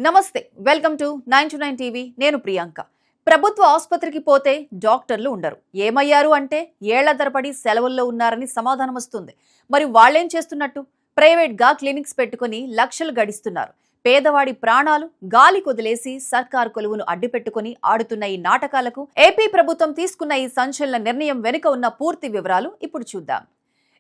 నమస్తే welcome to 929 TV నేను ప్రియాంక ప్రభుత్వ ఆసుపత్రికి పోతే డాక్టర్లు ఉండరు ఏమయ్యారు అంటే ఏళ్ల తరబడి సెలవుల్లో ఉన్నారని సమాధానం వస్తుంది మరి వాళ్ళేం చేస్తున్నట్టు ప్రైవేట్ గా క్లినిక్స్ పెట్టుకొని లక్షలు గడిస్తున్నారు పేదవాడి ప్రాణాలు గాలి కొదిలేసి సర్కార్ కొలువును అడ్డుపెట్టుకొని ఆడుతున్న ఈ నాటకాలకు ఏపీ ప్రభుత్వం తీసుకున్న ఈ సంచలన నిర్ణయం వెనుక ఉన్న పూర్తి వివరాలు ఇప్పుడు చూద్దాం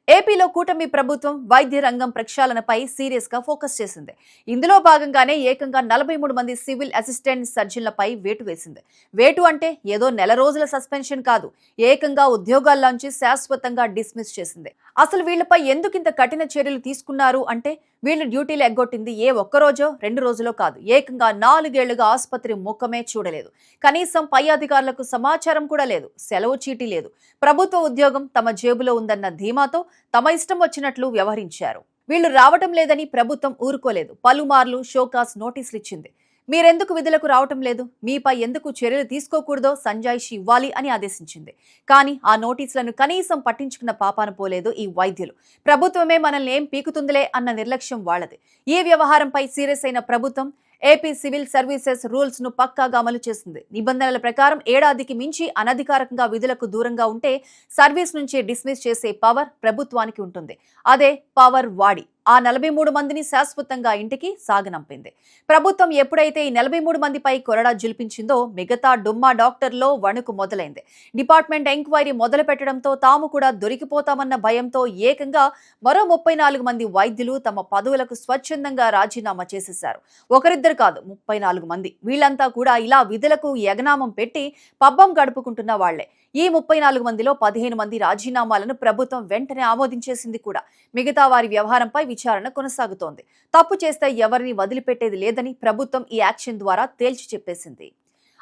ఏపీలో కూటమి ప్రభుత్వం వైద్య రంగం ప్రక్షాళనపై సీరియస్ గా ఫోకస్ చేసింది ఇందులో భాగంగానే ఏకంగా 43 మంది సివిల్ అసిస్టెంట్ సర్జన్లపై వేటు వేసింది వేటు అంటే ఏదో నెల రోజుల సస్పెన్షన్ కాదు ఏకంగా ఉద్యోగాల్లోంచి శాశ్వతంగా డిస్మిస్ చేసింది అసలు వీళ్లపై ఎందుకింత కఠిన చర్యలు తీసుకున్నారు అంటే వీళ్ళు డ్యూటీలు ఎగ్గొట్టింది ఏ ఒక్క రోజో 2 రోజులో కాదు ఏకంగా 4 ఏళ్లుగా ఆసుపత్రి ముఖమే చూడలేదు కనీసం పై అధికారులకు సమాచారం కూడా లేదు సెలవు చీటీ లేదు ప్రభుత్వ ఉద్యోగం తమ జేబులో ఉందన్న ధీమాతో తమ ఇష్టం వచ్చినట్లు వ్యవహరించారు వీళ్లు రావటం లేదని ప్రభుత్వం ఊరుకోలేదు పలుమార్లు షోకాస్ నోటీసులు ఇచ్చింది మీరెందుకు విధులకు రావటం లేదు మీపై ఎందుకు చర్యలు తీసుకోకూడదో సంజాయిషి ఇవ్వాలి అని ఆదేశించింది కానీ ఆ నోటీసులను కనీసం పట్టించుకున్న పాపాన పోలేదు ఈ వైద్యులు ప్రభుత్వమే మనల్ని ఏం పీకుతుందిలే అన్న నిర్లక్ష్యం వాళ్లది ఈ వ్యవహారంపై సీరియస్ అయిన ప్రభుత్వం ఏపీ సివిల్ సర్వీసెస్ రూల్స్ ను పక్కాగా అమలు చేసింది నిబంధనల ప్రకారం ఏడాదికి మించి అనధికారికంగా విధులకు దూరంగా ఉంటే సర్వీస్ నుంచి డిస్మిస్ చేసే పవర్ ప్రభుత్వానికి ఉంటుంది అదే పవర్ వాడి ఆ 43 మందిని శాశ్వతంగా ఇంటికి సాగనంపింది ప్రభుత్వం ఎప్పుడైతే ఈ 43 మందిపై కొరడా జుల్పించిందో మిగతా డుమ్మా డాక్టర్లో వణుకు మొదలైంది డిపార్ట్మెంట్ ఎంక్వైరీ మొదలు పెట్టడంతో తాము కూడా దొరికిపోతామన్న భయంతో ఏకంగా మరో 34 మంది వైద్యులు తమ పదవులకు స్వచ్ఛందంగా రాజీనామా చేసేశారు ఒకరిద్దరు కాదు 34 మంది వీళ్లంతా కూడా ఇలా విధులకు యగనామం పెట్టి పబ్బం గడుపుకుంటున్న వాళ్లే ఈ 34 మందిలో 15 మంది రాజీనామాలను ప్రభుత్వం వెంటనే ఆమోదించేసింది కూడా మిగతా వారి వ్యవహారంపై విచారణ కొనసాగుతోంది తప్పు చేస్తే ఎవరిని వదిలిపెట్టేది లేదని ప్రభుత్వం ఈ యాక్షన్ ద్వారా తేల్చి చెప్పేసింది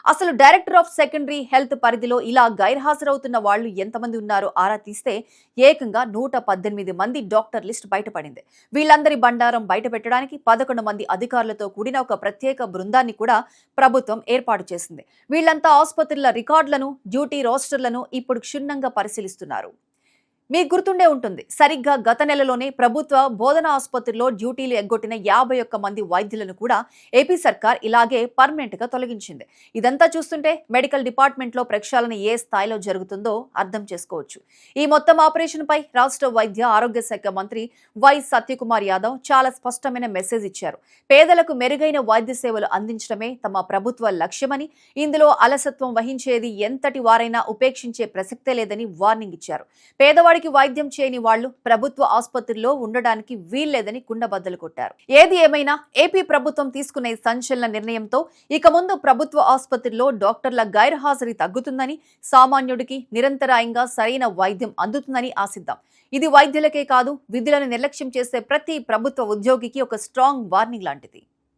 అసలు డైరెక్టర్ ఆఫ్ సెకండరీ హెల్త్ పరిధిలో ఇలా గైర్హాజరవుతున్న వాళ్లు ఎంతమంది ఉన్నారో ఆరా తీస్తే ఏకంగా 118 మంది డాక్టర్ లిస్ట్ బయటపడింది వీళ్ళందరి బండారం బయటపెట్టడానికి 11 మంది అధికారులతో కూడిన ఒక ప్రత్యేక బృందాన్ని కూడా ప్రభుత్వం ఏర్పాటు చేసింది వీళ్లంతా ఆసుపత్రుల రికార్డులను డ్యూటీ రోస్టర్లను ఇప్పుడు క్షుణ్ణంగా పరిశీలిస్తున్నారు మీకు గుర్తుండే ఉంటుంది సరిగ్గా గత నెలలోనే ప్రభుత్వ బోధన ఆసుపత్రిలో డ్యూటీలు ఎగ్గొట్టిన 51 మంది వైద్యులను కూడా ఏపీ సర్కార్ ఇలాగే పర్మనెంట్ గా తొలగించింది ఇదంతా చూస్తుంటే మెడికల్ డిపార్ట్మెంట్ లో ప్రక్షాళన ఏ స్థాయిలో జరుగుతుందో అర్థం చేసుకోవచ్చు ఈ మొత్తం ఆపరేషన్ పై రాష్ట్ర వైద్య ఆరోగ్య శాఖ మంత్రి వై సత్యకుమార్ యాదవ్ చాలా స్పష్టమైన మెసేజ్ ఇచ్చారు పేదలకు మెరుగైన వైద్య సేవలు అందించడమే తమ ప్రభుత్వ లక్ష్యమని ఇందులో అలసత్వం వహించేది ఎంతటి వారైనా ఉపేక్షించే ప్రసక్తే లేదని వార్నింగ్ ఇచ్చారు పేదవాడి వైద్యం చేయని వాళ్లు ప్రభుత్వ ఆసుపత్రిలో ఉండడానికి వీల్లేదని కుండబద్దలు కొట్టారు ఏది ఏమైనా ఏపీ ప్రభుత్వం తీసుకున్న ఈ సంచలన నిర్ణయంతో ఇక ముందు ప్రభుత్వ ఆసుపత్రిలో డాక్టర్ల గైర్హాజరీ తగ్గుతుందని సామాన్యుడికి నిరంతరాయంగా సరైన వైద్యం అందుతుందని ఆశిద్దాం ఇది వైద్యులకే కాదు విధులను నిర్లక్ష్యం చేసే ప్రతి ప్రభుత్వ ఉద్యోగికి ఒక స్ట్రాంగ్ వార్నింగ్ లాంటిది